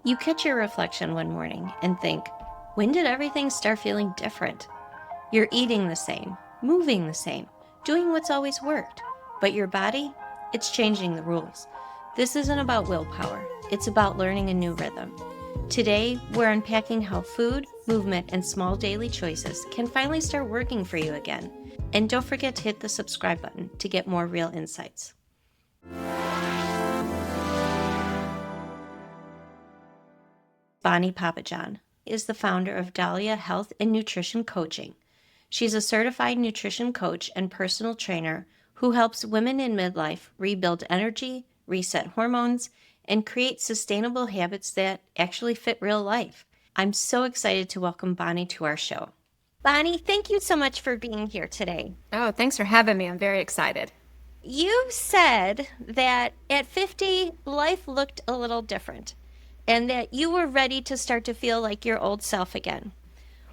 You catch your reflection one morning and think, when did everything start feeling different? You're eating the same, moving the same, doing what's always worked. But your body, it's changing the rules. This isn't about willpower, it's about learning a new rhythm. Today, we're unpacking how food, movement, and small daily choices can finally start working for you again. And don't forget to hit the subscribe button to get more real insights. Bonnie Papajohn is the founder of Dahlia Health and Nutrition Coaching. She's a certified nutrition coach and personal trainer who helps women in midlife rebuild energy, reset hormones, and create sustainable habits that actually fit real life. I'm so excited to welcome Bonnie to our show. Bonnie, thank you so much for being here today. Oh, thanks for having me. I'm very excited. You said that at 50, life looked a little different and that you were ready to start to feel like your old self again.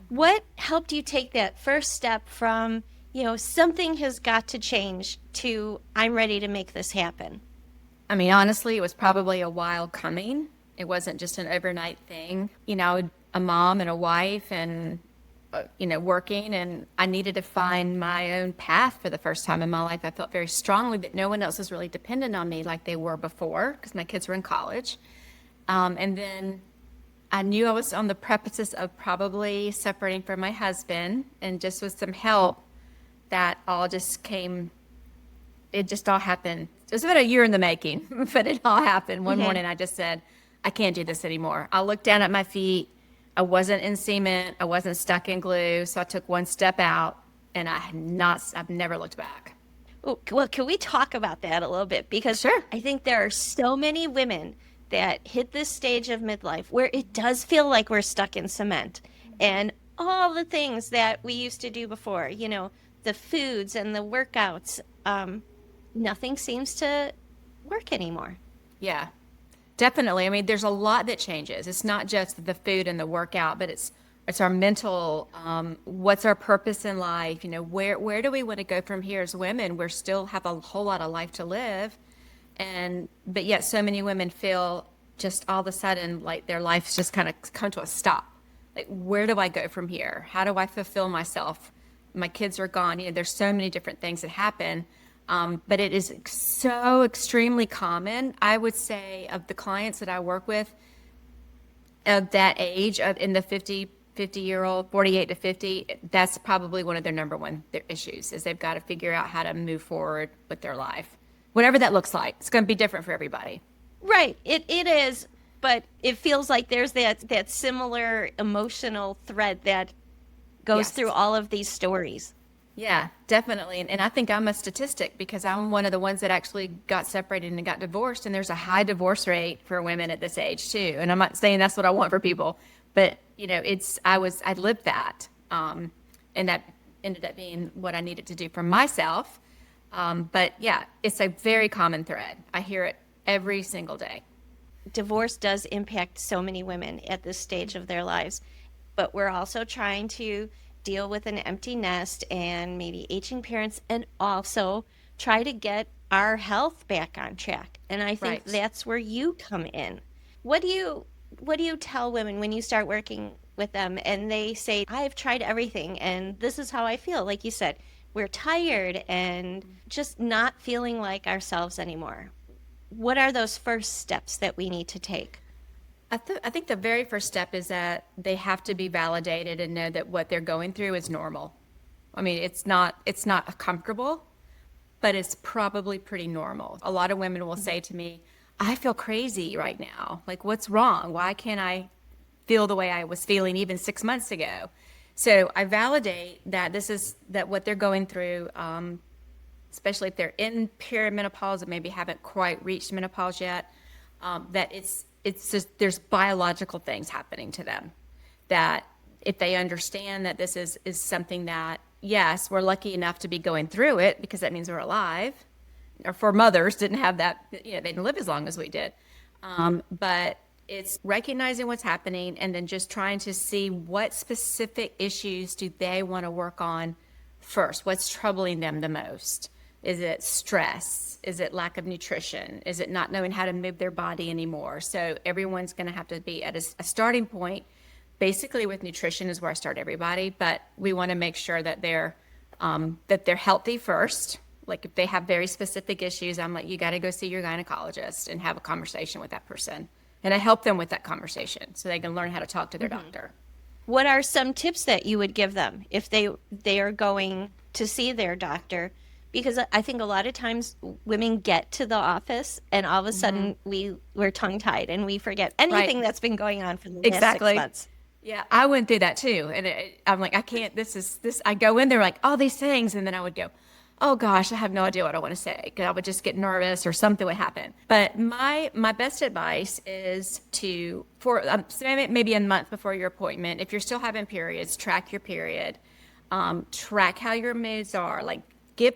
What helped you take that first step from, something has got to change to I'm ready to make this happen? I mean, honestly, it was probably a while coming. It wasn't just an overnight thing. A mom and a wife and, working, and I needed to find my own path for the first time in my life. I felt very strongly that no one else was really dependent on me like they were before because my kids were in college. And then I knew I was on the precipice of probably separating from my husband, and just with some help, that all just came. It just all happened. It was about a year in the making, but it all happened. One morning I just said, I can't do this anymore. I looked down at my feet. I wasn't in cement. I wasn't stuck in glue. So I took one step out, and I've never looked back. Well, can we talk about that a little bit? Because Sure. I think there are so many women that hit this stage of midlife where it does feel like we're stuck in cement and all the things that we used to do before, the foods and the workouts, nothing seems to work anymore. Yeah, definitely. I mean, there's a lot that changes. It's not just the food and the workout, but it's our mental, what's our purpose in life? Where do we want to go from here as women? We still have a whole lot of life to live. But yet so many women feel just all of a sudden like their life's just kind of come to a stop. Like, where do I go from here? How do I fulfill myself? My kids are gone. There's so many different things that happen. But it is so extremely common. I would say of the clients that I work with of that age, in the 50-year-old, 48 to 50, that's probably one of their number one their issues is they've got to figure out how to move forward with their life. Whatever that looks like, it's going to be different for everybody. Right. It is, but it feels like there's that similar emotional thread that goes through all of these stories. Yeah, definitely. And I think I'm a statistic because I'm one of the ones that actually got separated and got divorced. And there's a high divorce rate for women at this age too. And I'm not saying that's what I want for people, but I lived that. And that ended up being what I needed to do for myself. But yeah, it's a very common thread. I hear it every single day. Divorce does impact so many women at this stage of their lives, but we're also trying to deal with an empty nest and maybe aging parents and also try to get our health back on track. And I think that's where you come in. What do you tell women when you start working with them and they say, I've tried everything and this is how I feel? Like you said, we're tired and just not feeling like ourselves anymore. What are those first steps that we need to take? I think the very first step is that they have to be validated and know that what they're going through is normal. I mean, it's not comfortable, but it's probably pretty normal. A lot of women will say to me, I feel crazy right now. Like, what's wrong? Why can't I feel the way I was feeling even 6 months ago? So I validate that that what they're going through, especially if they're in perimenopause and maybe haven't quite reached menopause yet, that it's just there's biological things happening to them. That if they understand that this is something that, yes, we're lucky enough to be going through it because that means we're alive. Or for mothers didn't have that, they didn't live as long as we did. But it's recognizing what's happening and then just trying to see what specific issues do they want to work on first. What's troubling them the most? Is it stress? Is it lack of nutrition? Is it not knowing how to move their body anymore? So everyone's going to have to be at a starting point. Basically, with nutrition is where I start everybody, but we want to make sure that they're healthy first. Like if they have very specific issues, I'm like, you got to go see your gynecologist and have a conversation with that person. And I help them with that conversation so they can learn how to talk to their doctor. What are some tips that you would give them if they are going to see their doctor? Because I think a lot of times women get to the office and all of a sudden we're tongue-tied and we forget anything Right. that's been going on for the last 6 Exactly. months. Yeah, I went through that too. And I'm like, I can't, I go in there like all these things. And then I would go, oh gosh, I have no idea what I want to say. Cause I would just get nervous or something would happen. But my best advice is so maybe a month before your appointment, if you're still having periods, track your period, track how your moods are, like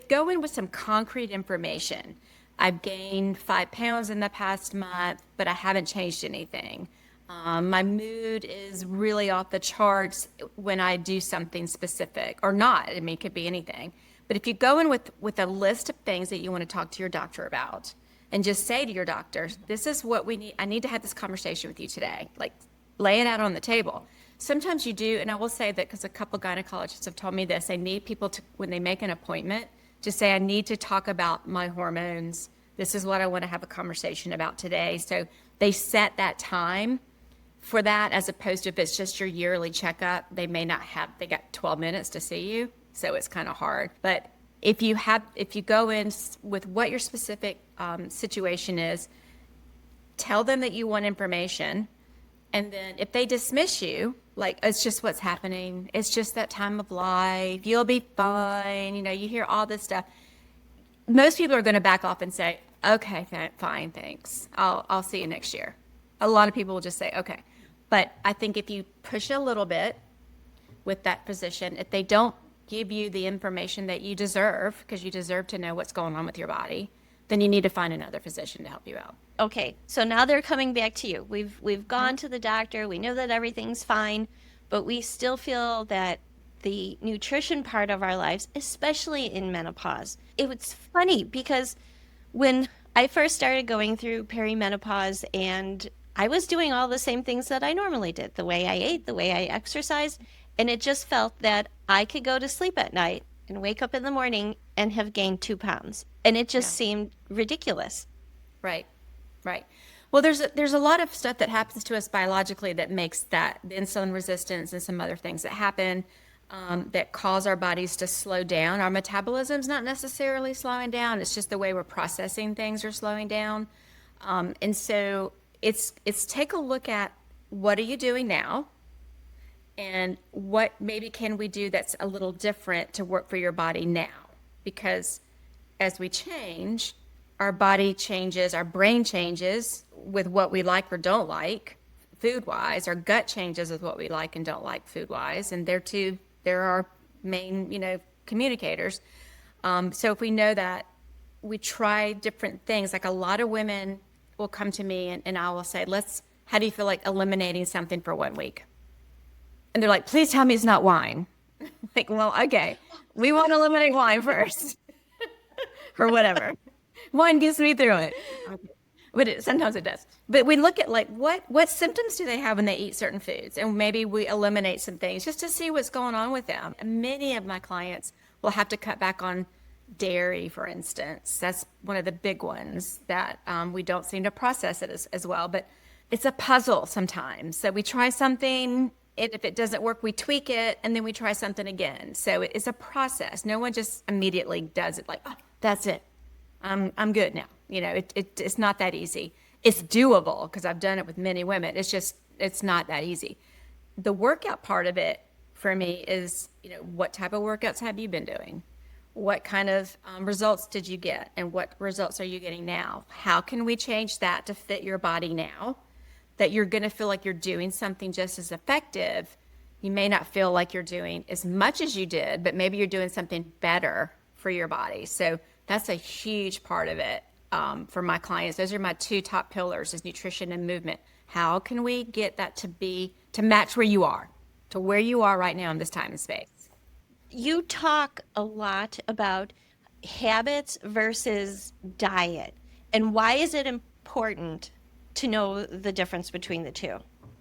go in with some concrete information. I've gained 5 pounds in the past month, but I haven't changed anything. My mood is really off the charts when I do something specific or not. I mean, it could be anything. But if you go in with a list of things that you want to talk to your doctor about and just say to your doctor, this is what we need. I need to have this conversation with you today. Like lay it out on the table. Sometimes you do, and I will say that because a couple gynecologists have told me this, they need people to, when they make an appointment, to say, I need to talk about my hormones. This is what I want to have a conversation about today. So they set that time for that, as opposed to if it's just your yearly checkup, they got 12 minutes to see you. So it's kind of hard. But if you go in with what your specific situation is, tell them that you want information. And then if they dismiss you, like, it's just what's happening, it's just that time of life, you'll be fine, you hear all this stuff. Most people are going to back off and say, okay, fine, thanks. I'll see you next year. A lot of people will just say, okay. But I think if you push a little bit with that physician, if they don't give you the information that you deserve, because you deserve to know what's going on with your body, then you need to find another physician to help you out. Okay, so now they're coming back to you. We've gone to the doctor. We know that everything's fine, but we still feel that the nutrition part of our lives, especially in menopause. It was funny because when I first started going through perimenopause and I was doing all the same things that I normally did, the way I ate, the way I exercised, and it just felt that I could go to sleep at night and wake up in the morning and have gained 2 pounds. And it just seemed ridiculous. Right, right. Well, there's a lot of stuff that happens to us biologically that makes that the insulin resistance and some other things that happen that cause our bodies to slow down. Our metabolism's not necessarily slowing down. It's just the way we're processing things are slowing down. And so it's take a look at what are you doing now and what maybe can we do that's a little different to work for your body now? Because as we change, our body changes, our brain changes with what we like or don't like food-wise. Our gut changes with what we like and don't like food-wise. And they're our main, communicators. So if we know that, we try different things. Like a lot of women will come to me and I will say, how do you feel like eliminating something for 1 week? And they're like, please tell me it's not wine. Like, well, okay, we want to eliminate wine first or whatever. Wine gets me through it. Okay. But sometimes it does. But we look at like what symptoms do they have when they eat certain foods? And maybe we eliminate some things just to see what's going on with them. And many of my clients will have to cut back on dairy, for instance. That's one of the big ones that we don't seem to process it as well. But it's a puzzle sometimes. So we try something, and if it doesn't work, we tweak it, and then we try something again. So it's a process. No one just immediately does it like, oh, that's it. I'm good now. It's not that easy. It's doable because I've done it with many women. It's not that easy. The workout part of it for me is, what type of workouts have you been doing? What kind of results did you get? And what results are you getting now? How can we change that to fit your body now? That you're going to feel like you're doing something just as effective. You may not feel like you're doing as much as you did, but maybe you're doing something better for your body. So that's a huge part of it for my clients. Those are my 2 top pillars is nutrition and movement. How can we get that to match where you are, right now in this time and space? You talk a lot about habits versus diet, and why is it important to know the difference between the two?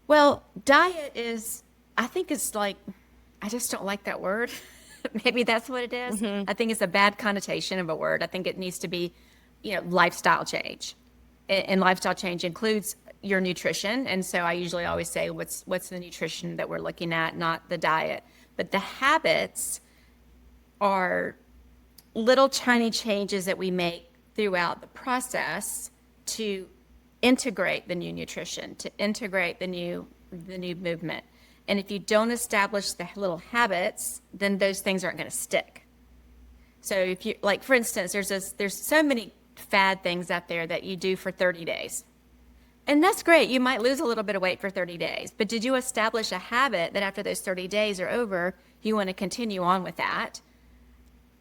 Well, diet is, I think it's like, I just don't like that word. Maybe that's what it is. I think it's a bad connotation of a word. I think it needs to be, lifestyle change. And lifestyle change includes your nutrition. And so I usually always say, what's the nutrition that we're looking at, not the diet. But the habits are little tiny changes that we make throughout the process to integrate the new nutrition, to integrate the new movement. And if you don't establish the little habits, then those things aren't going to stick. So if you, like, for instance, there's so many fad things out there that you do for 30 days. And that's great. You might lose a little bit of weight for 30 days, but did you establish a habit that after those 30 days are over, you want to continue on with that?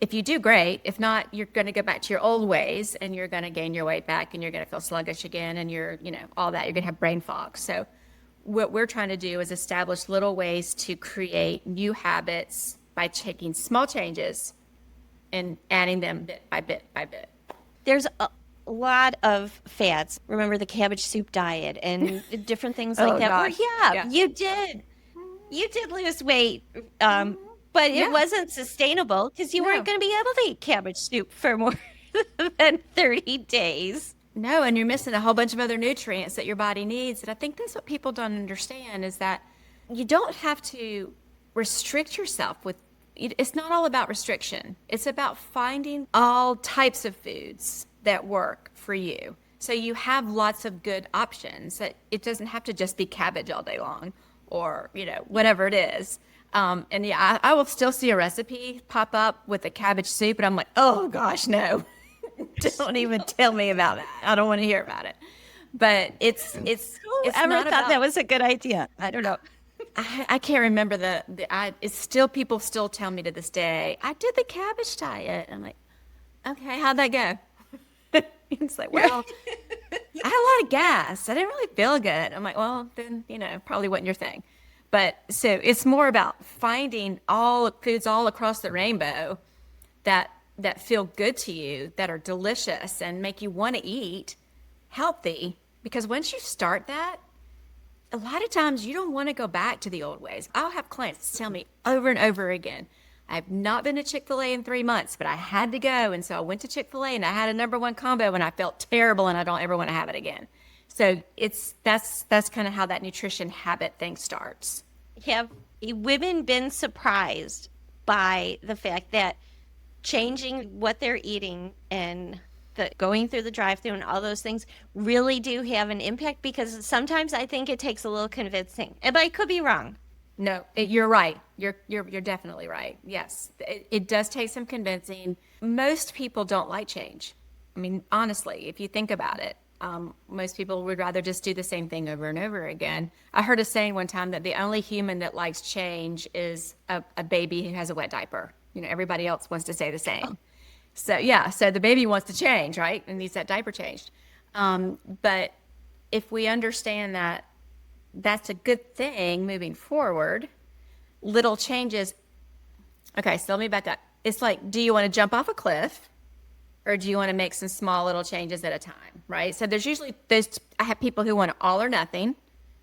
If you do, great. If not, you're going to go back to your old ways and you're going to gain your weight back and you're going to feel sluggish again and all that. You're going to have brain fog. So what we're trying to do is establish little ways to create new habits by taking small changes and adding them bit by bit by bit. There's a lot of fads. Remember the cabbage soup diet and different things like Oh, that. gosh. Yeah. You did lose weight, but it Yeah. wasn't sustainable because you No. weren't going to be able to eat cabbage soup for more than 30 days. No, and you're missing a whole bunch of other nutrients that your body needs. And I think that's what people don't understand is that you don't have to restrict yourself with it's not all about restriction. It's about finding all types of foods that work for you. So you have lots of good options. That it doesn't have to just be cabbage all day long or, whatever it is. And yeah, I will still see a recipe pop up with a cabbage soup and I'm like, oh gosh, no. Don't even tell me about that. I don't want to hear about it. But it's Whoever not thought about, that was a good idea? I don't know. I can't remember it's still, people still tell me to this day, I did the cabbage diet. I'm like, okay, how'd that go? It's like, well, I had a lot of gas. I didn't really feel good. I'm like, well, then, probably wasn't your thing. But so it's more about finding all foods all across the rainbow that feel good to you, that are delicious and make you want to eat healthy. Because once you start that, a lot of times you don't want to go back to the old ways. I'll have clients tell me over and over again, I've not been to Chick-fil-A in 3 months, but I had to go. And so I went to Chick-fil-A and I had a #1 combo and I felt terrible and I don't ever want to have it again. So that's kind of how that nutrition habit thing starts. Have women been surprised by the fact that changing what they're eating and going through the drive-through and all those things really do have an impact? Because sometimes I think it takes a little convincing, but I could be wrong. No, you're right. You're definitely right. Yes, it does take some convincing. Most people don't like change. I mean, honestly, if you think about it, most people would rather just do the same thing over and over again. I heard a saying one time that the only human that likes change is a baby who has a wet diaper. Everybody else wants to stay the same. So yeah, so the baby wants to change, right? And needs that diaper changed. But if we understand that that's a good thing moving forward, little changes. Okay, so let me back up. It's like, do you want to jump off a cliff or do you want to make some small little changes at a time, right? So I have people who want all or nothing,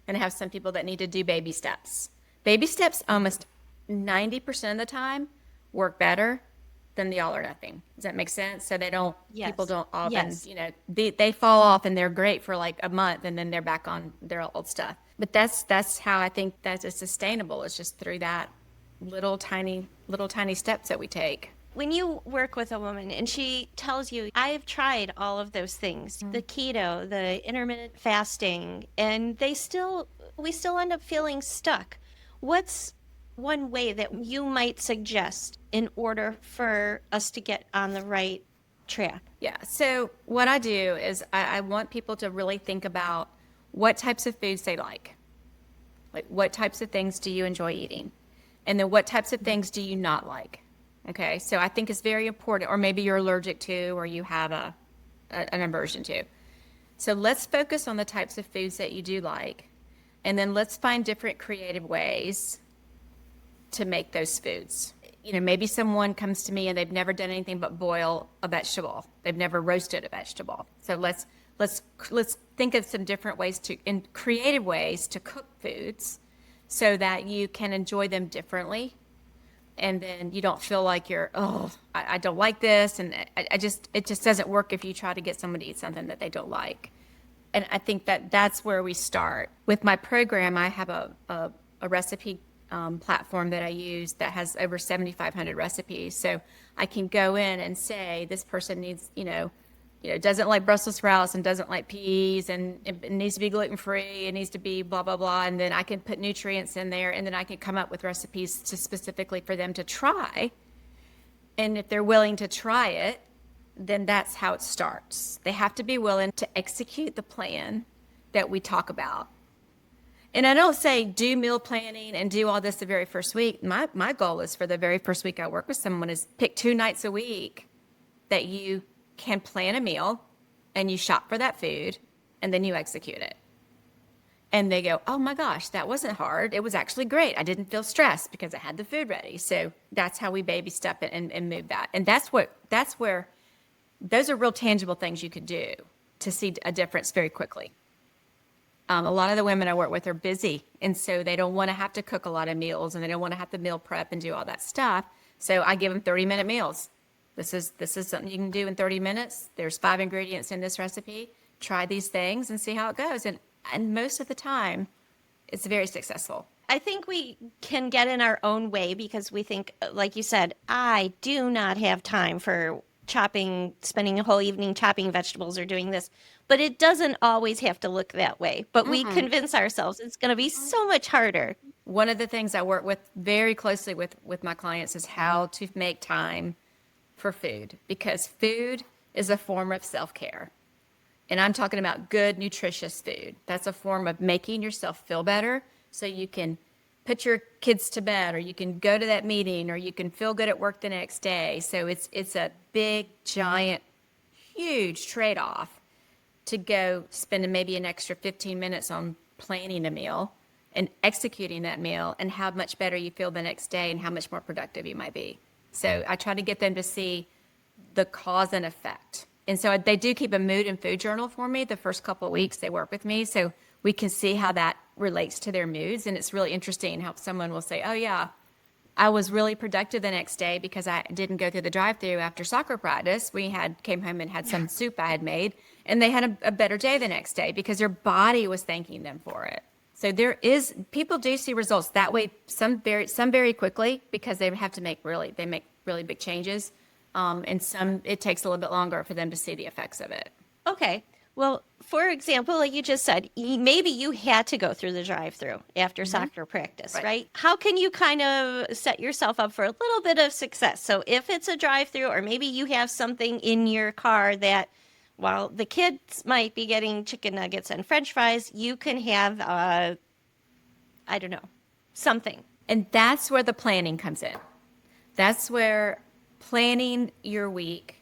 and I have some people that need to do baby steps. Baby steps almost 90% of the time work better than the all or nothing. Does that make sense? So Yes. people don't often, Yes. they fall off and they're great for like a month and then they're back on their old stuff. But that's how I think that is sustainable. It's just through that little tiny steps that we take. When you work with a woman and she tells you, I've tried all of those things, the keto, the intermittent fasting, and we still end up feeling stuck. What's one way that you might suggest in order for us to get on the right track? Yeah. So what I do is I want people to really think about what types of foods they like. Like, what types of things do you enjoy eating? And then what types of things do you not like? Okay. So I think it's very important, or maybe you're allergic to, or you have an aversion to. So let's focus on the types of foods that you do like. And then let's find different creative ways to make those foods. maybe someone comes to me and they've never done anything but boil a vegetable. They've never roasted a vegetable. So let's think of some different ways in creative ways to cook foods so that you can enjoy them differently. And then you don't feel like I don't like this. And it just doesn't work if you try to get somebody to eat something that they don't like. And I think that's where we start. With my program, I have a recipe platform that I use that has over 7,500 recipes. So I can go in and say, this person needs, doesn't like Brussels sprouts and doesn't like peas and it needs to be gluten-free. It needs to be blah, blah, blah. And then I can put nutrients in there and then I can come up with recipes specifically for them to try. And if they're willing to try it, then that's how it starts. They have to be willing to execute the plan that we talk about. And I don't say do meal planning and do all this the very first week. My goal is for the very first week I work with someone is pick 2 nights a week that you can plan a meal and you shop for that food and then you execute it. And they go, oh my gosh, that wasn't hard. It was actually great. I didn't feel stressed because I had the food ready. So that's how we baby step it and move that. And that's where those are real tangible things you could do to see a difference very quickly. A lot of the women I work with are busy, and so they don't want to have to cook a lot of meals, and they don't want to have to meal prep and do all that stuff. So I give them 30-minute meals. This is something you can do in 30 minutes. There's 5 ingredients in this recipe. Try these things and see how it goes. And most of the time, it's very successful. I think we can get in our own way because we think, like you said, I do not have time for spending a whole evening chopping vegetables or doing this. But it doesn't always have to look that way. But we convince ourselves it's going to be so much harder. One of the things I work with very closely with my clients is how to make time for food, because food is a form of self-care. And I'm talking about good, nutritious food. That's a form of making yourself feel better so you can put your kids to bed, or you can go to that meeting, or you can feel good at work the next day. So it's a big, giant, huge trade-off to go spend maybe an extra 15 minutes on planning a meal and executing that meal, and how much better you feel the next day and how much more productive you might be. So I try to get them to see the cause and effect. And so they do keep a mood and food journal for me the first couple of weeks they work with me, so we can see how that relates to their moods. And it's really interesting how someone will say, oh yeah, I was really productive the next day because I didn't go through the drive-through after soccer practice. Came home and had some soup I had made, and they had a better day the next day because their body was thanking them for it. So people do see results that way. Some very quickly because they have to make really big changes. And some, it takes a little bit longer for them to see the effects of it. Okay. Well, for example, like you just said, maybe you had to go through the drive-through after soccer practice, right? How can you kind of set yourself up for a little bit of success? So if it's a drive-through, or maybe you have something in your car that, while the kids might be getting chicken nuggets and French fries, you can have, I don't know, something. And that's where the planning comes in. That's where planning your week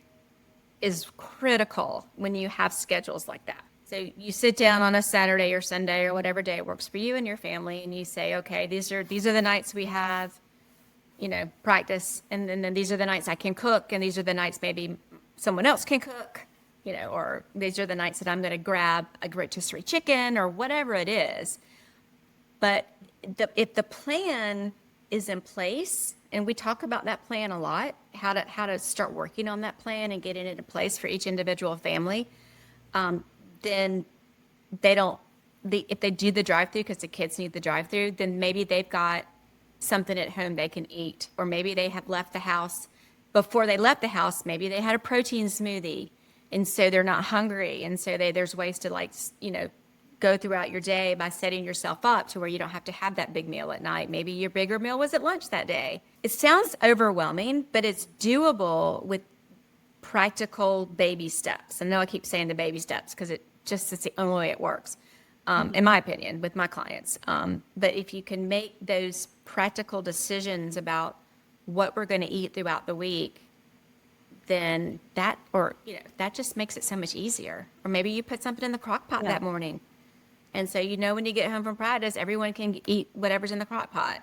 is critical when you have schedules like that. So you sit down on a Saturday or Sunday or whatever day works for you and your family, and you say, okay, these are the nights we have, practice, and then these are the nights I can cook, and these are the nights maybe someone else can cook, or these are the nights that I'm going to grab a rotisserie chicken or whatever it is. But if the plan is in place, and we talk about that plan a lot, how to start working on that plan and getting it in place for each individual family, then if they do the drive-through because the kids need the drive-through, then maybe they've got something at home they can eat, or maybe they have left the house. Before they left the house, maybe they had a protein smoothie, and so they're not hungry, and so there's ways to go throughout your day by setting yourself up to where you don't have to have that big meal at night. Maybe your bigger meal was at lunch that day. It sounds overwhelming, but it's doable with practical baby steps. I know I keep saying the baby steps because it's the only way it works, in my opinion, with my clients. But if you can make those practical decisions about what we're going to eat throughout the week, then that just makes it so much easier. Or maybe you put something in the crock pot that morning. And so when you get home from practice, everyone can eat whatever's in the crock pot.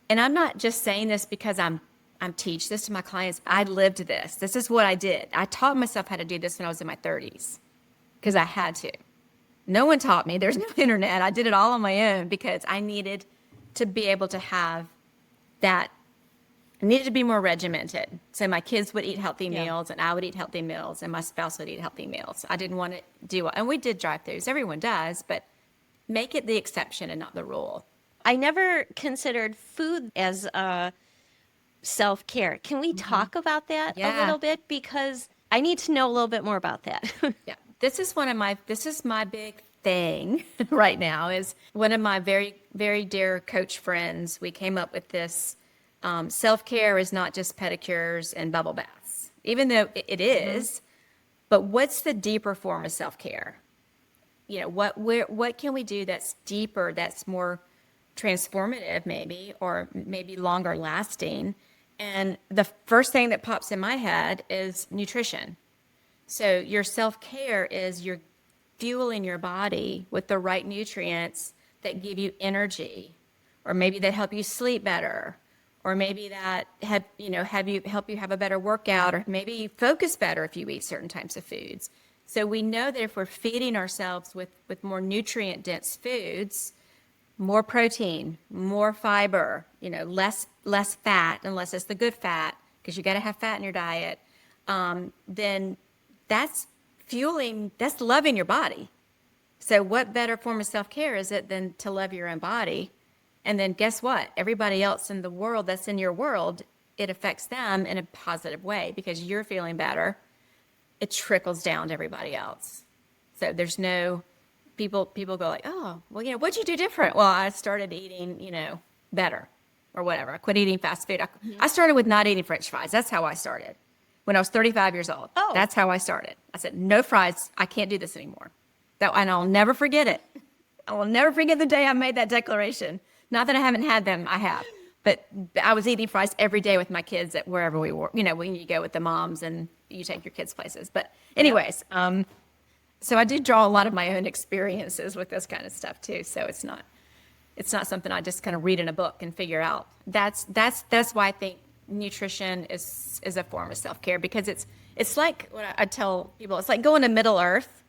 And I'm not just saying this because I'm I teach this to my clients. I lived this. This is what I did. I taught myself how to do this when I was in my 30s because I had to. No one taught me. There's no internet. I did it all on my own because I needed to be able to have that. I needed to be more regimented. So my kids would eat healthy Yeah. meals and I would eat healthy meals and my spouse would eat healthy meals. I didn't want to do, and we did drive-throughs. Everyone does, but make it the exception and not the rule. I never considered food as self-care. Can we talk about that a Yeah. little bit? Because I need to know a little bit more about that. Yeah. This is my big thing right now is one of my very, very dear coach friends. We came up with this self-care is not just pedicures and bubble baths, even though it is, but what's the deeper form of self-care? You know, what can we do that's deeper, that's more transformative maybe, or maybe longer lasting? And the first thing that pops in my head is nutrition. So your self-care is you're fueling your body with the right nutrients that give you energy, or maybe that help you sleep better, or maybe that have you help you have a better workout, or maybe you focus better if you eat certain types of foods. So we know that if we're feeding ourselves with more nutrient dense foods, more protein, more fiber, less fat, unless it's the good fat, because you got to have fat in your diet, then that's that's loving your body. So what better form of self-care is it than to love your own body? And then guess what? Everybody else in the world that's in your world, it affects them in a positive way because you're feeling better. It trickles down to everybody else. So there's no people go like, oh, well, what'd you do different? Well, I started eating, better or whatever. I quit eating fast food. I started with not eating French fries. That's how I started when I was 35 years old. Oh. That's how I started. I said, no fries. I can't do this anymore. And I'll never forget it. I will never forget the day I made that declaration. Not that I haven't had them, I have. But I was eating fries every day with my kids at wherever we were. When you go with the moms and you take your kids places. But anyways, so I do draw a lot of my own experiences with this kind of stuff too. So it's not something I just kind of read in a book and figure out. That's why I think nutrition is a form of self-care, because it's like what I tell people, it's like going to Middle Earth.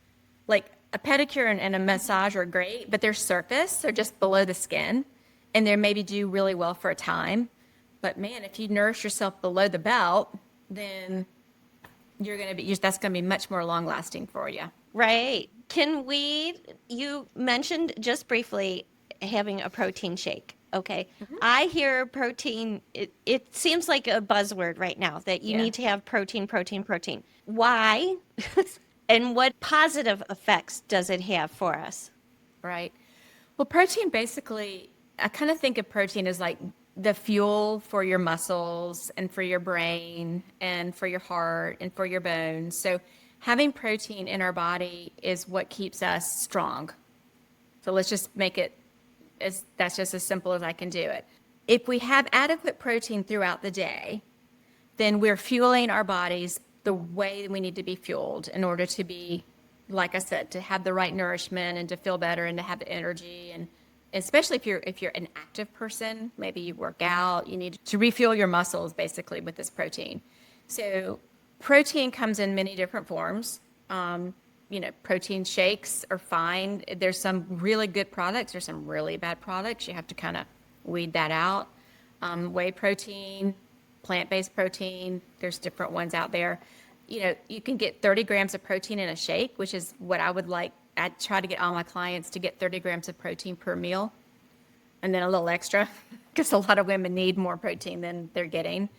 Like a pedicure and a massage are great, but they're surface, they're just below the skin, and they maybe do really well for a time. But man, if you nourish yourself below the belt, then that's gonna be much more long lasting for you. Right. You mentioned just briefly having a protein shake. Okay. I hear protein, it seems like a buzzword right now that you Yeah. need to have protein, protein, protein. Why? And what positive effects does it have for us? Right. Well, protein basically, I kind of think of protein as like the fuel for your muscles and for your brain and for your heart and for your bones. So having protein in our body is what keeps us strong. So let's just make it that's just as simple as I can do it. If we have adequate protein throughout the day, then we're fueling our bodies the way we need to be fueled in order to be, like I said, to have the right nourishment and to feel better and to have the energy. And especially if you're an active person, maybe you work out, you need to refuel your muscles basically with this protein. So protein comes in many different forms. Protein shakes are fine. There's some really good products. There's some really bad products. You have to kind of weed that out. Whey protein, plant-based protein, there's different ones out there. You can get 30 grams of protein in a shake, which is what I would like. I try to get all my clients to get 30 grams of protein per meal and then a little extra because a lot of women need more protein than they're getting.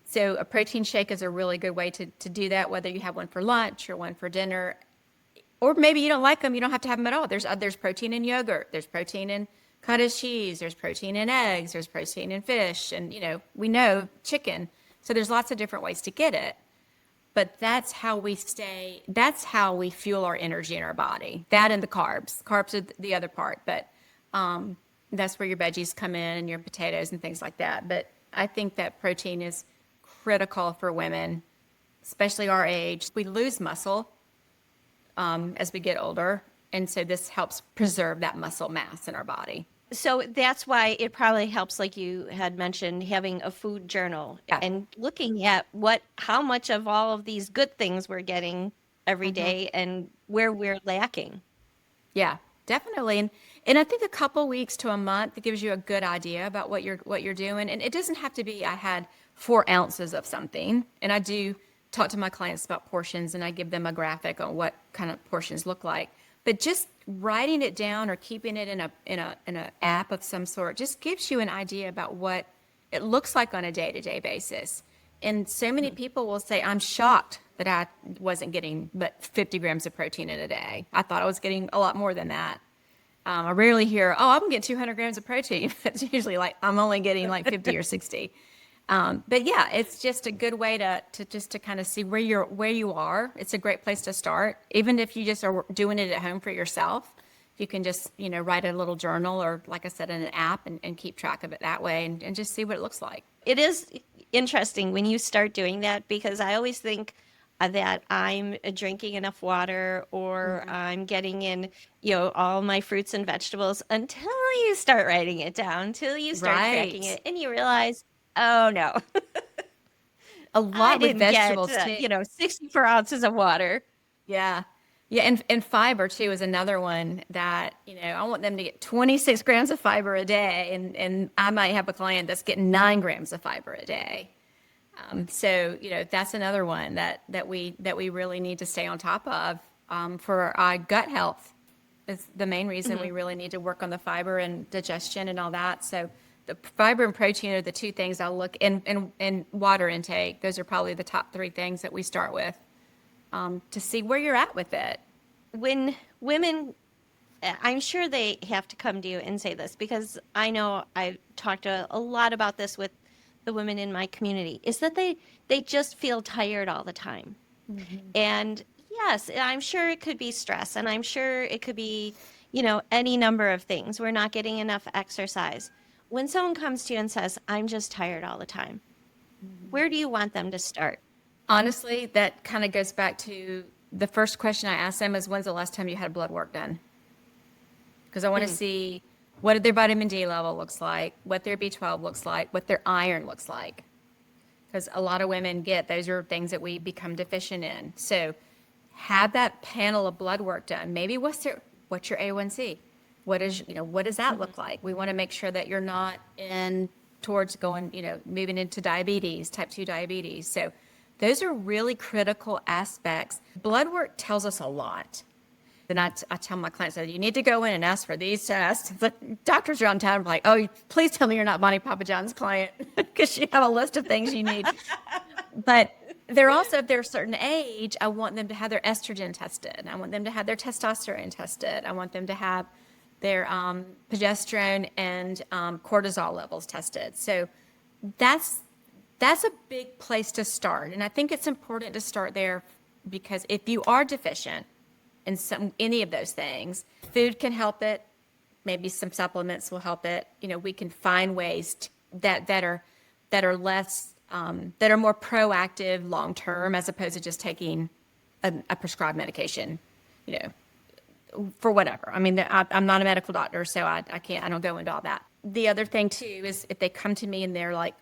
So a protein shake is a really good way to do that, whether you have one for lunch or one for dinner. Or maybe you don't like them, you don't have to have them at all. There's protein in yogurt, there's protein in cottage cheese, there's protein in eggs, there's protein in fish, and we know chicken. So there's lots of different ways to get it. But that's how we fuel our energy in our body. That and the carbs. Carbs are the other part, but that's where your veggies come in and your potatoes and things like that. But I think that protein is critical for women, especially our age. We lose muscle as we get older, and so this helps preserve that muscle mass in our body. So that's why it probably helps, like you had mentioned, having a food journal Yeah. and looking at how much of all of these good things we're getting every day and where we're lacking. Yeah, definitely. And I think a couple weeks to a month, it gives you a good idea about what you're doing. And it doesn't have to be I had 4 ounces of something. And I do talk to my clients about portions and I give them a graphic on what kind of portions look like. But just writing it down or keeping it in a app of some sort just gives you an idea about what it looks like on a day-to-day basis. And so many people will say, I'm shocked that I wasn't getting but 50 grams of protein in a day. I thought I was getting a lot more than that. I rarely hear, oh, I'm getting 200 grams of protein. It's usually like I'm only getting like 50 or 60. But yeah, it's just a good way to kind of see where you are. It's a great place to start, even if you just are doing it at home for yourself. You can just write a little journal or, like I said, in an app and keep track of it that way and just see what it looks like. It is interesting when you start doing that because I always think that I'm drinking enough water or I'm getting in, all my fruits and vegetables until you start writing it down, until you start tracking Right. it and you realize, oh no, A I lot with didn't get, vegetables too. 64 ounces of water. Yeah. Yeah, and fiber too is another one that, I want them to get 26 grams of fiber a day, and I might have a client that's getting 9 grams of fiber a day. So, that's another one that we really need to stay on top of for our gut health. Is the main reason we really need to work on the fiber and digestion and all that. So the fiber and protein are the two things I'll look and water intake. Those are probably the top three things that we start with to see where you're at with it. When women, I'm sure they have to come to you and say this because I know I talked a lot about this with the women in my community, is that they just feel tired all the time. And yes, I'm sure it could be stress, and I'm sure it could be, any number of things. We're not getting enough exercise. When someone comes to you and says, I'm just tired all the time, where do you want them to start? Honestly, that kind of goes back to the first question I asked them is when's the last time you had blood work done? Because I want to Mm, see what their vitamin D level looks like, what their B12 looks like, what their iron looks like. Because a lot of women get those are things that we become deficient in. So have that panel of blood work done. Maybe what's your A1C? What does that mhm. look like? We want to make sure that you're not in towards going, moving into diabetes, type 2 diabetes. So those are really critical aspects. Blood work tells us a lot. Then I tell my clients that you need to go in and ask for these tests. The doctors around town are like, oh, please tell me you're not Bonnie Papajohn's client because you have a list of things you need. But they're also, if they're a certain age, I want them to have their estrogen tested. I want them to have their testosterone tested. I want them to have their progesterone and cortisol levels tested. So that's that's a big place to start. And I think it's important to start there because if you are deficient in any of those things, food can help it. Maybe some supplements will help it. We can find ways that are less that are more proactive long term as opposed to just taking a prescribed medication. You know, for whatever. I mean, I'm not a medical doctor, so I don't go into all that. The other thing too is if they come to me and they're like,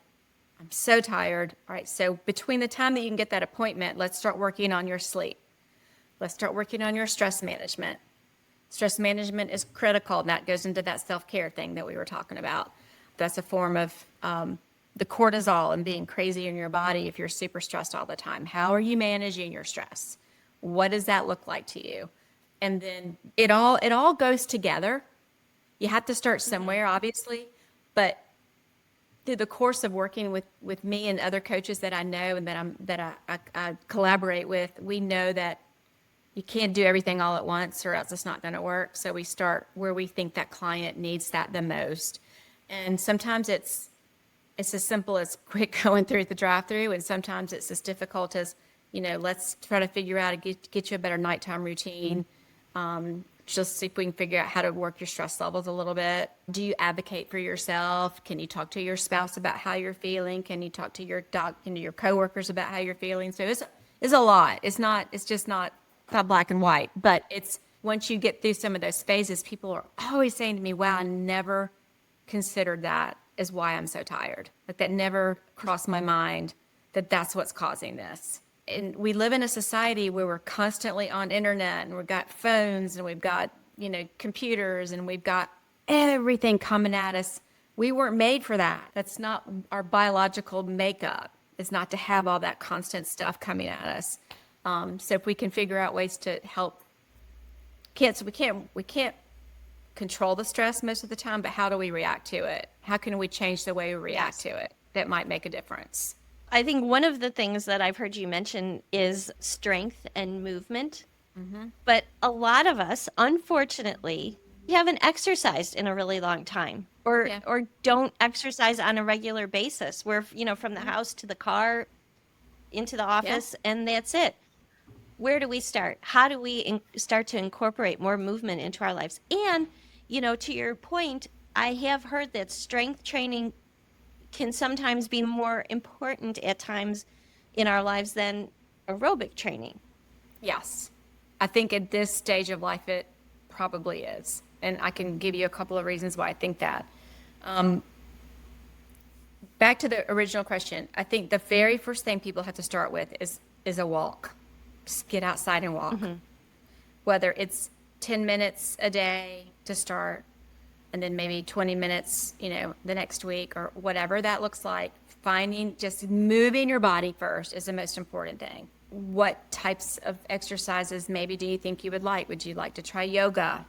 I'm so tired. All right, so between the time that you can get that appointment, let's start working on your sleep. Let's start working on your stress management. Stress management is critical, and that goes into that self-care thing that we were talking about. That's a form of the cortisol and being crazy in your body if you're super stressed all the time. How are you managing your stress? What does that look like to you? And then it all goes together. You have to start Mhm. somewhere, obviously, but through the course of working with me and other coaches that I know and that I collaborate with, we know that you can't do everything all at once or else it's not going to work. So we start where we think that client needs that the most. And sometimes it's as simple as quick going through the drive-through, and sometimes it's as difficult as, let's try to figure out to get you a better nighttime routine. Just see if we can figure out how to work your stress levels a little bit. Do you advocate for yourself? Can you talk to your spouse about how you're feeling? Can you talk to your coworkers about how you're feeling? So it's a lot. It's just not black and white, but once you get through some of those phases, people are always saying to me, wow, I never considered that as why I'm so tired. Like that never crossed my mind that that's what's causing this. And we live in a society where we're constantly on internet and we've got phones and we've got, computers and we've got everything coming at us. We weren't made for that. That's not our biological makeup. It's not to have all that constant stuff coming at us. So if we can figure out ways to help, we can't control the stress most of the time, but how do we react to it? How can we change the way we react to it? That might make a difference. I think one of the things that I've heard you mention is strength and movement. But a lot of us, unfortunately, haven't exercised in a really long time Yeah. or don't exercise on a regular basis. We're, from the house to the car, into the Yeah. office, and that's it. Where do we start? How do we start to incorporate more movement into our lives? And, to your point, I have heard that strength training can sometimes be more important at times in our lives than aerobic training. Yes. I think at this stage of life, it probably is. And I can give you a couple of reasons why I think that. Back to the original question, I think the very first thing people have to start with is a walk. Just get outside and walk. Whether it's 10 minutes a day to start, and then maybe 20 minutes, the next week or whatever that looks like. Just moving your body first is the most important thing. What types of exercises maybe do you think you would like? Would you like to try yoga?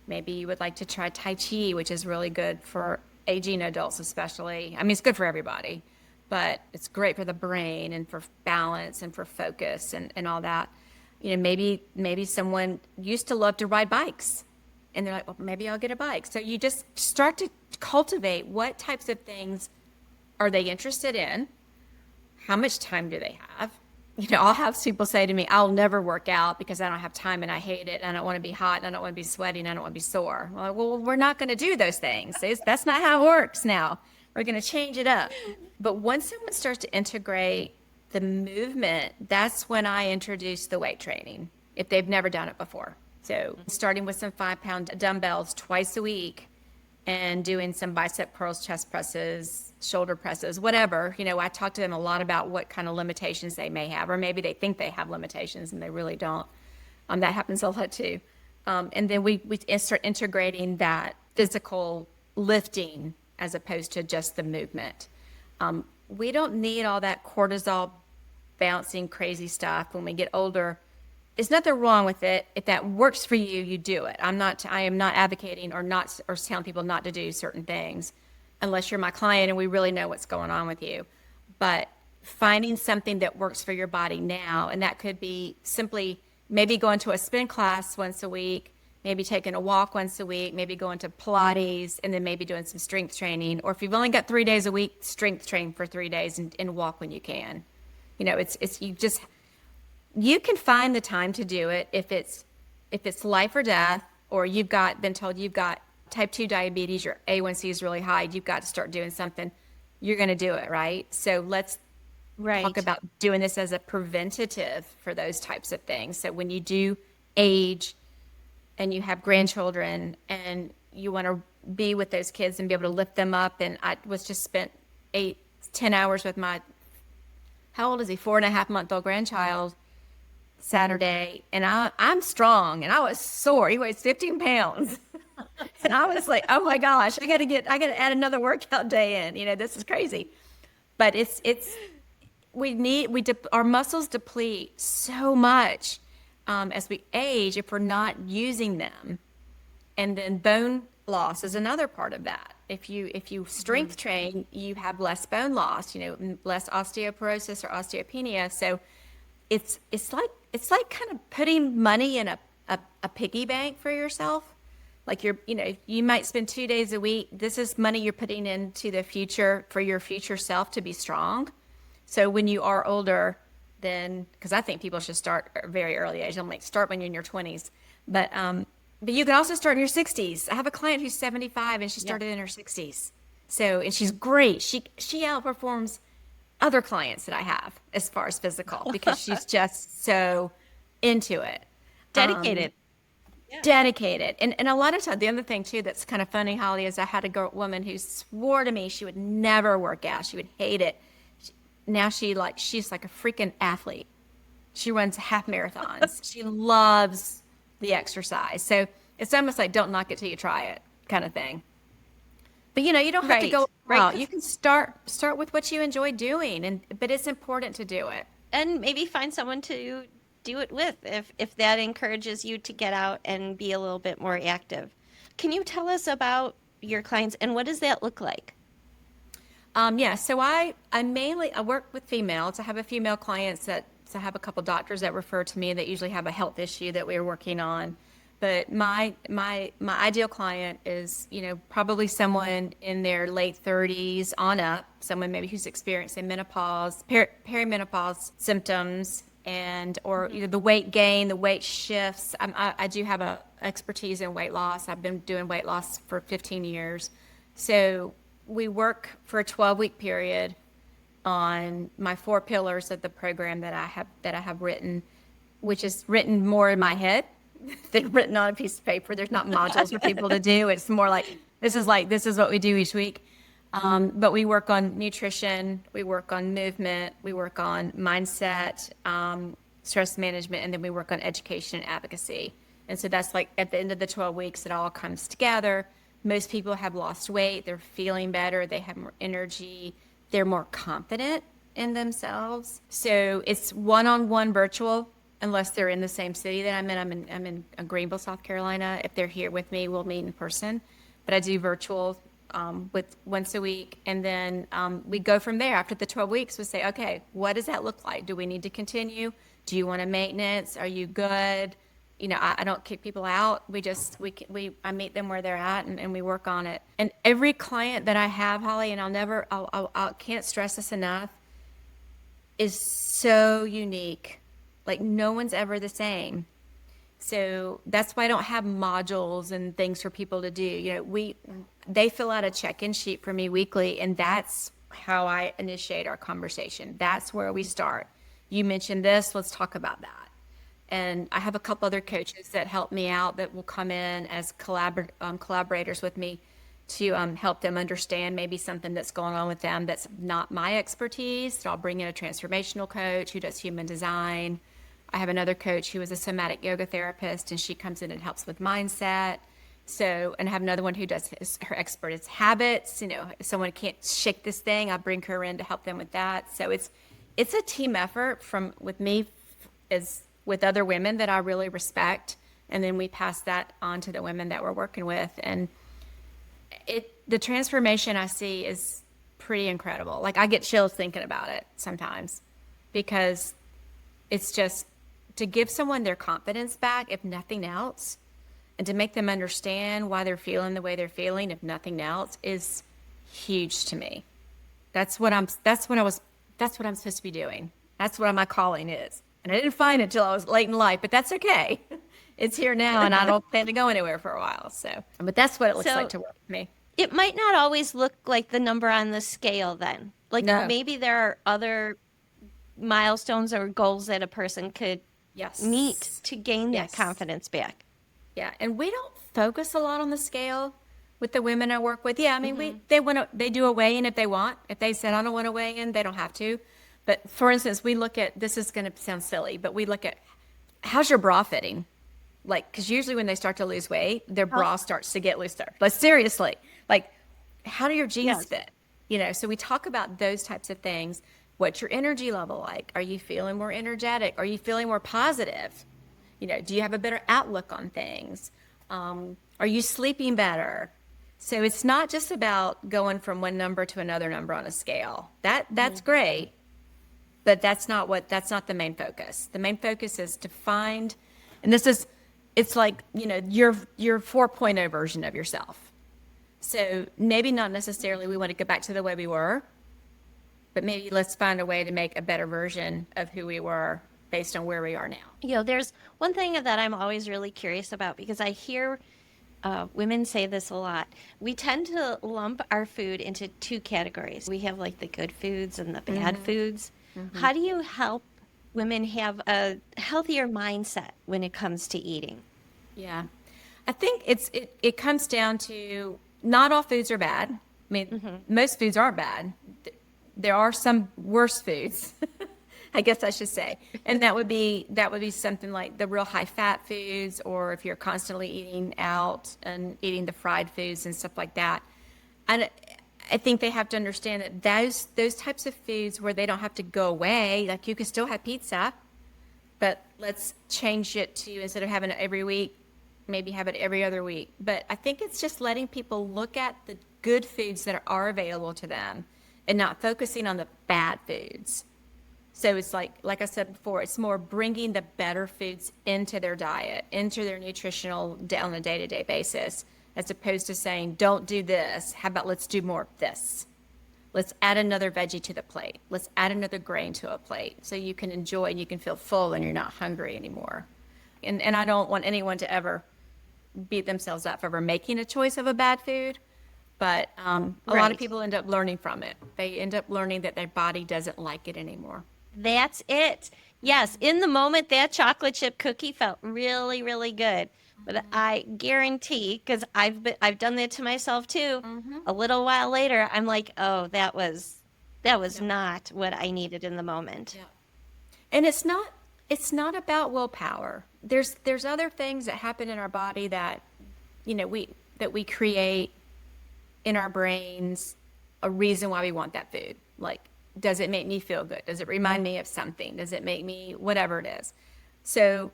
Maybe you would like to try Tai Chi, which is really good for aging adults especially. I mean, it's good for everybody, but it's great for the brain and for balance and for focus and all that. Maybe someone used to love to ride bikes. And they're like, well, maybe I'll get a bike. So you just start to cultivate what types of things are they interested in? How much time do they have? I'll have people say to me, I'll never work out because I don't have time and I hate it. And I don't want to be hot and I don't want to be sweaty and I don't want to be sore. Well, we're not going to do those things. That's not how it works now. We're going to change it up. But once someone starts to integrate the movement, that's when I introduce the weight training if they've never done it before. So starting with some 5-pound dumbbells twice a week and doing some bicep curls, chest presses, shoulder presses, whatever. I talk to them a lot about what kind of limitations they may have, or maybe they think they have limitations and they really don't. That happens a lot too. And then we start integrating that physical lifting as opposed to just the movement. We don't need all that cortisol bouncing crazy stuff when we get older. There's nothing wrong with it. If that works for you, you do it. I am not advocating or telling people not to do certain things unless you're my client and we really know what's going on with you. But finding something that works for your body now, and that could be simply maybe going to a spin class once a week, maybe taking a walk once a week, maybe going to Pilates, and then maybe doing some strength training. Or if you've only got 3 days a week, strength train for 3 days and walk when you can. You can find the time to do it if it's life or death, or you've been told you've got type 2 diabetes, your A1C is really high, you've got to start doing something, you're going to do it, right? So let's talk about doing this as a preventative for those types of things. So when you do age and you have grandchildren and you want to be with those kids and be able to lift them up, and I was just spent 8-10 hours with my, how old is he, 4.5-month-old grandchild Saturday, and I'm strong and I was sore. He weighs 15 pounds. And I was like, oh my gosh, I gotta add another workout day in. This is crazy. But our muscles deplete so much as we age if we're not using them. And then bone loss is another part of that. If you strength train, you have less bone loss, less osteoporosis or osteopenia. So it's like kind of putting money in a piggy bank for yourself. Like you might spend 2 days a week. This is money you're putting into the future for your future self to be strong. So when you are older, then, because I think people should start at a very early age. I'm like, start when you're in your 20s. But you can also start in your 60s. I have a client who's 75 and she started in her 60s. So, and she's great. She outperforms other clients that I have as far as physical because she's just so into it. Dedicated. Yeah. dedicated. And a lot of times, the other thing too that's kind of funny, Holly, is I had a woman who swore to me she would never work out. She would hate it. Now she's like a freaking athlete. She runs half marathons. She loves the exercise. So it's almost like don't knock it till you try it kind of thing. But you don't have to go Right. Right. out. You can start with what you enjoy doing, and but it's important to do it. And maybe find someone to do it with if that encourages you to get out and be a little bit more active. Can you tell us about your clients and what does that look like? Yeah, so I work with females. I have a female clients that so I have a couple doctors that refer to me that usually have a health issue that we're working on. But my ideal client is, probably someone in their late 30s on up, someone maybe who's experiencing menopause, perimenopause symptoms, and or Mhm. either the weight gain, the weight shifts. I do have a expertise in weight loss. I've been doing weight loss for 15 years. So we work for a 12-week period on my four pillars of the program that I have written, which is written more in my head than written on a piece of paper. There's not modules for people to do. It's more like this is what we do each week. But we work on nutrition, we work on movement, we work on mindset, stress management, and then we work on education and advocacy. And so that's like at the end of the 12 weeks, it all comes together. Most people have lost weight, they're feeling better, they have more energy, they're more confident in themselves. So it's one-on-one virtual, unless they're in the same city that I'm in. I'm in Greenville, South Carolina. If they're here with me, we'll meet in person. But I do virtual with once a week, and then we go from there. After the 12 weeks, we say, okay, what does that look like? Do we need to continue? Do you want a maintenance? Are you good? I don't kick people out. I meet them where they're at, and we work on it. And every client that I have, Holly, and I can't stress this enough, is so unique. Like no one's ever the same. So that's why I don't have modules and things for people to do. They fill out a check-in sheet for me weekly, and that's how I initiate our conversation. That's where we start. You mentioned this, let's talk about that. And I have a couple other coaches that help me out that will come in as collaborators with me to help them understand maybe something that's going on with them that's not my expertise. So I'll bring in a transformational coach who does human design. I have another coach who is a somatic yoga therapist, and she comes in and helps with mindset. So, and I have another one who does her expert is habits. If someone can't shake this thing, I bring her in to help them with that. So it's a team effort with me as with other women that I really respect, and then we pass that on to the women that we're working with. And the transformation I see is pretty incredible. Like I get chills thinking about it sometimes because it's just to give someone their confidence back, if nothing else, and to make them understand why they're feeling the way they're feeling, if nothing else, is huge to me. That's what I'm supposed to be doing. That's what my calling is. And I didn't find it until I was late in life, but that's okay. It's here now, and I don't plan to go anywhere for a while. So, but that's what it looks like So to work with me. it might not always look like the number on the scale then. Like No. maybe there are other milestones or goals that a person could meet Yes. to gain that Yes. confidence back. Yeah. And we don't focus a lot on the scale with the women I work with. Yeah. I mean, Hmm. they do a weigh in if they want. If they said, I don't want to weigh in, they don't have to. But for instance, we look at this is going to sound silly, but we look at how's your bra fitting? Like, because usually when they start to lose weight, their Oh, bra starts to get looser. But seriously, like, how do your jeans yes. fit? So we talk about those types of things. What's your energy level like? Are you feeling more energetic? Are you feeling more positive? Do you have a better outlook on things? Are you sleeping better? So it's not just about going from one number to another number on a scale. That's Mhm. great, but that's not the main focus. The main focus is to find, and it's like, your 4.0 version of yourself. So maybe not necessarily we want to go back to the way we were, but maybe let's find a way to make a better version of who we were based on where we are now. There's one thing that I'm always really curious about because I hear women say this a lot. We tend to lump our food into two categories. We have like the good foods and the bad foods. How do you help women have a healthier mindset when it comes to eating? Yeah. I think it comes down to not all foods are bad. I mean, most foods are bad. There are some worse foods, I guess I should say, and that would be something like the real high fat foods, or if you're constantly eating out and eating the fried foods and stuff like that. And I think they have to understand that those types of foods where they don't have to go away, like you can still have pizza, but let's change it to, instead of having it every week, maybe have it every other week. But I think it's just letting people look at the good foods that are available to them and not focusing on the bad foods. So it's like I said before, it's more bringing the better foods into their diet, into their nutritional on a day-to-day basis, as opposed to saying, don't do this. How about let's do more of this? Let's add another veggie to the plate. Let's add another grain to a plate so you can enjoy and you can feel full and you're not hungry anymore. And I don't want anyone to ever beat themselves up for ever making a choice of a bad food. But a lot of Right. people end up learning from it. They end up learning that their body doesn't like it anymore. That's it. Yes, in the moment, that chocolate chip cookie felt really, really good. But I guarantee, because I've done that to myself too. A little while later, I'm like, oh, that was Yeah. not what I needed in the moment. Yeah. And it's not about willpower. There's other things that happen in our body that we create in our brains, a reason why we want that food. Like, does it make me feel good? Does it remind me of something? Does it make me whatever it is? So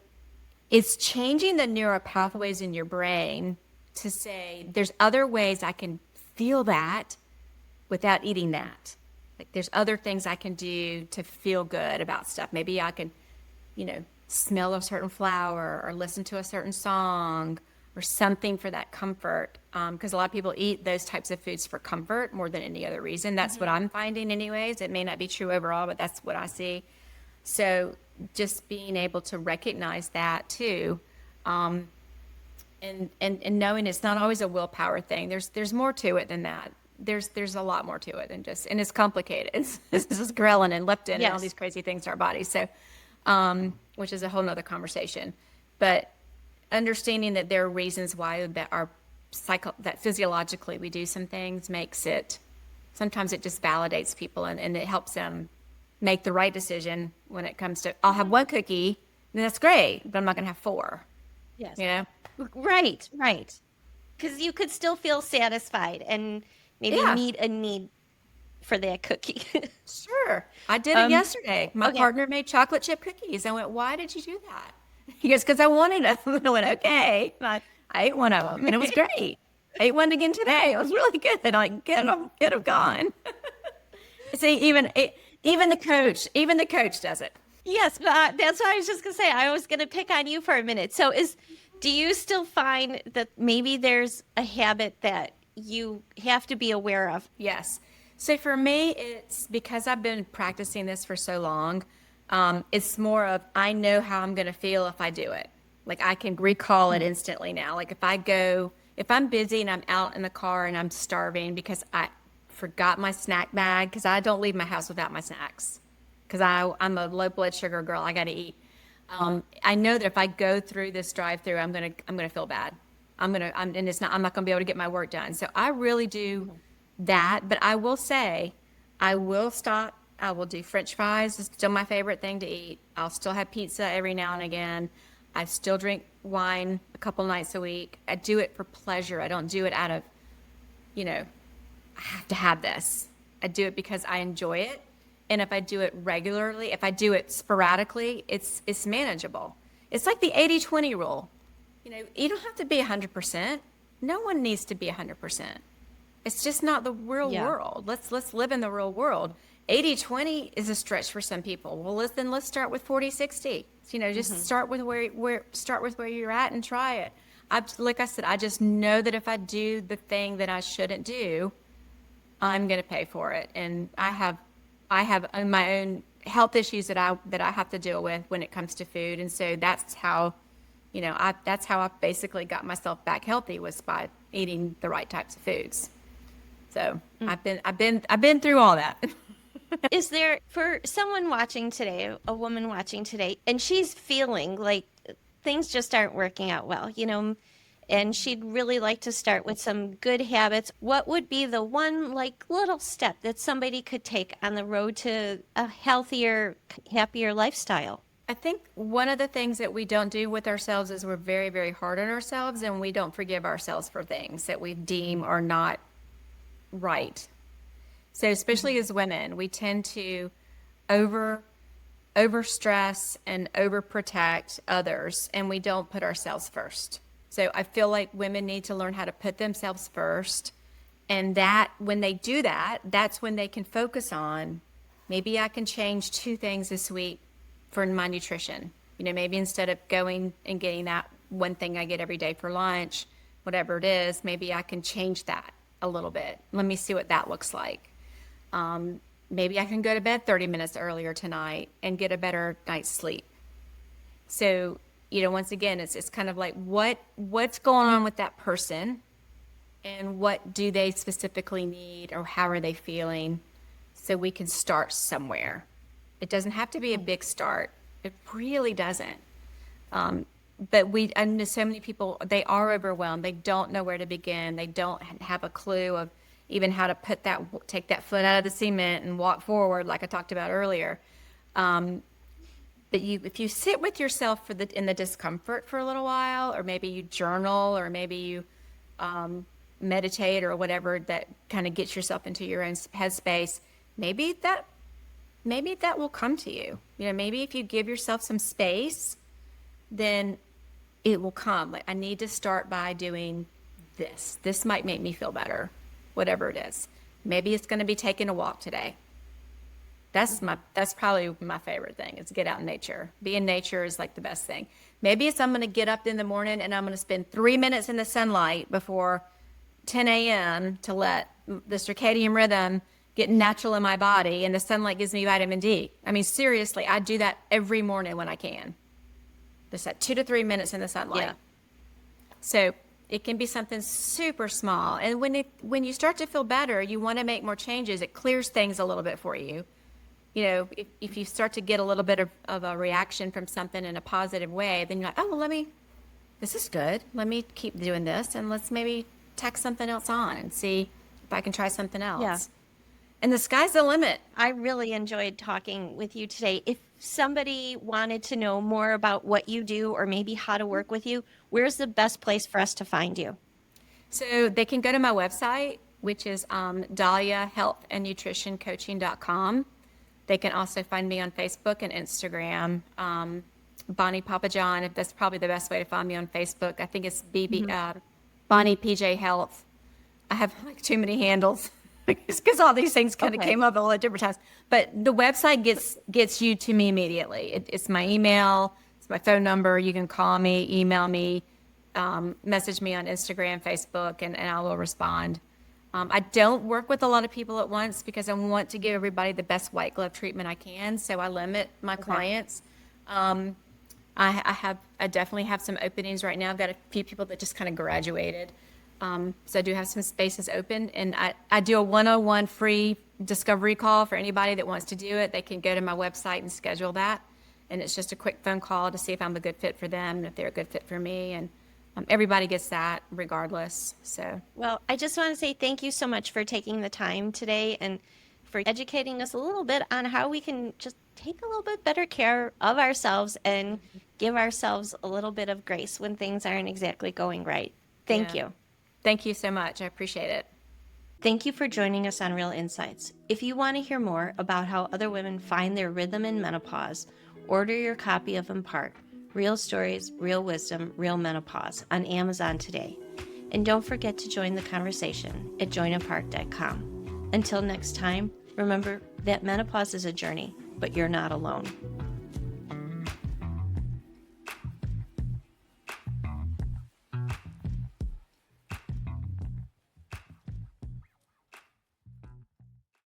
it's changing the neural pathways in your brain to say there's other ways I can feel that without eating that. Like, there's other things I can do to feel good about stuff. Maybe I can, smell a certain flower or listen to a certain song or something for that comfort. Because a lot of people eat those types of foods for comfort more than any other reason. That's what I'm finding, anyways. It may not be true overall, but that's what I see. So just being able to recognize that too, and knowing it's not always a willpower thing. There's more to it than that. There's a lot more to it than just, and it's complicated. It's just ghrelin and leptin and all Yes. these crazy things to our bodies. So, which is a whole nother conversation. But understanding that there are reasons why that our that physiologically we do some things makes it, sometimes it just validates people, and it helps them make the right decision when it comes to, I'll have one cookie, and that's great, but I'm not going to have four, Yes. you know? Right, right. Because you could still feel satisfied and maybe Yeah, meet a need for that cookie. sure. I did it Um, yesterday. My okay. partner made chocolate chip cookies. I went, why did you do that? He goes, because I wanted them. I went, okay. I ate one of them, and it was great. I ate one again today. It was really good. Like, get them gone. See, even the coach does it. Yes, but that's what I was just gonna say. I was gonna pick on you for a minute. So do you still find that maybe there's a habit that you have to be aware of? Yes. So for me, it's because I've been practicing this for so long. It's more of I know how I'm going to feel if I do it. Like, I can recall it instantly now. Like, if I'm busy and I'm out in the car and I'm starving because I forgot my snack bag, because I don't leave my house without my snacks, because I'm a low blood sugar girl. I got to eat. I know that if I go through this drive-through, I'm gonna feel bad. And I'm not gonna be able to get my work done. So I really do that. But I will say, I will stop. I will do French fries. It's still my favorite thing to eat. I'll still have pizza every now and again. I still drink wine a couple nights a week. I do it for pleasure. I don't do it out of, I have to have this. I do it because I enjoy it. And if I do it regularly, if I do it sporadically, it's manageable. It's like the 80-20 rule. You don't have to be 100%. No one needs to be 100%. It's just not the real Yeah. world. Let's live in the real world. 80-20 is a stretch for some people. Well, let's start with 40-60. Just start with where you're at and try it. Like I said, I just know that if I do the thing that I shouldn't do, I'm going to pay for it. And I have my own health issues that I have to deal with when it comes to food. And so that's how, that's how I basically got myself back healthy, was by eating the right types of foods. So I've been through all that. Is there, for someone watching today, a woman watching today, and she's feeling like things just aren't working out well, and she'd really like to start with some good habits. What would be the one like little step that somebody could take on the road to a healthier, happier lifestyle? I think one of the things that we don't do with ourselves is we're very, very hard on ourselves, and we don't forgive ourselves for things that we deem are not right. So especially as women, we tend to over over stress and over protect others, and we don't put ourselves first. So I feel like women need to learn how to put themselves first, and that when they do that, that's when they can focus on, maybe I can change 2 things this week for my nutrition. Maybe instead of going and getting that one thing I get every day for lunch, whatever it is, maybe I can change that a little bit. Let me see what that looks like. Maybe I can go to bed 30 minutes earlier tonight and get a better night's sleep. So, once again, it's kind of like what's going on with that person, and what do they specifically need, or how are they feeling, so we can start somewhere. It doesn't have to be a big start. It really doesn't. But I know so many people, they are overwhelmed. They don't know where to begin. They don't have a clue of even how to take that foot out of the cement and walk forward, like I talked about earlier. But if you sit with yourself in the discomfort for a little while, or maybe you journal, or maybe you meditate, or whatever that kind of gets yourself into your own headspace, maybe that will come to you. Maybe if you give yourself some space, then it will come. Like, I need to start by doing this. This might make me feel better, whatever it is. Maybe it's going to be taking a walk today. That's probably my favorite thing, is get out in nature. Be in nature is like the best thing. Maybe it's I'm going to get up in the morning and I'm going to spend 3 minutes in the sunlight before 10 a.m. to let the circadian rhythm get natural in my body, and the sunlight gives me vitamin D. I mean, seriously, I do that every morning when I can. Just that 2 to 3 minutes in the sunlight. Yeah. So it can be something super small. And when you start to feel better, you want to make more changes. It clears things a little bit for you. If you start to get a little bit of a reaction from something in a positive way, then you're like, oh, well, this is good. Let me keep doing this, and let's maybe tack something else on and see if I can try something else. Yeah. And the sky's the limit. I really enjoyed talking with you today. If somebody wanted to know more about what you do, or maybe how to work with you, where's the best place for us to find you? So they can go to my website, which is dahliahealthandnutritioncoaching.com. They can also find me on Facebook and Instagram. Bonnie Papajohn, if that's probably the best way to find me on Facebook. I think it's Bonnie PJ Health. I have like too many handles. It's because all these things kind of came up all at different times. But the website gets you to me immediately. It's my email, it's my phone number. You can call me, email me, message me on Instagram, Facebook, and I will respond. I don't work with a lot of people at once because I want to give everybody the best white glove treatment I can. So I limit my clients. I definitely have some openings right now. I've got a few people that just kind of graduated. So I do have some spaces open, and I do a 101 free discovery call for anybody that wants to do it. They can go to my website and schedule that. And it's just a quick phone call to see if I'm a good fit for them and if they're a good fit for me. And everybody gets that regardless. So, well, I just want to say thank you so much for taking the time today and for educating us a little bit on how we can just take a little bit better care of ourselves and give ourselves a little bit of grace when things aren't exactly going right. Thank you. Thank you so much. I appreciate it. Thank you for joining us on Real Insights. If you want to hear more about how other women find their rhythm in menopause, order your copy of Impart, Real Stories, Real Wisdom, Real Menopause on Amazon today. And don't forget to join the conversation at joinimpart.com. Until next time, remember that menopause is a journey, but you're not alone.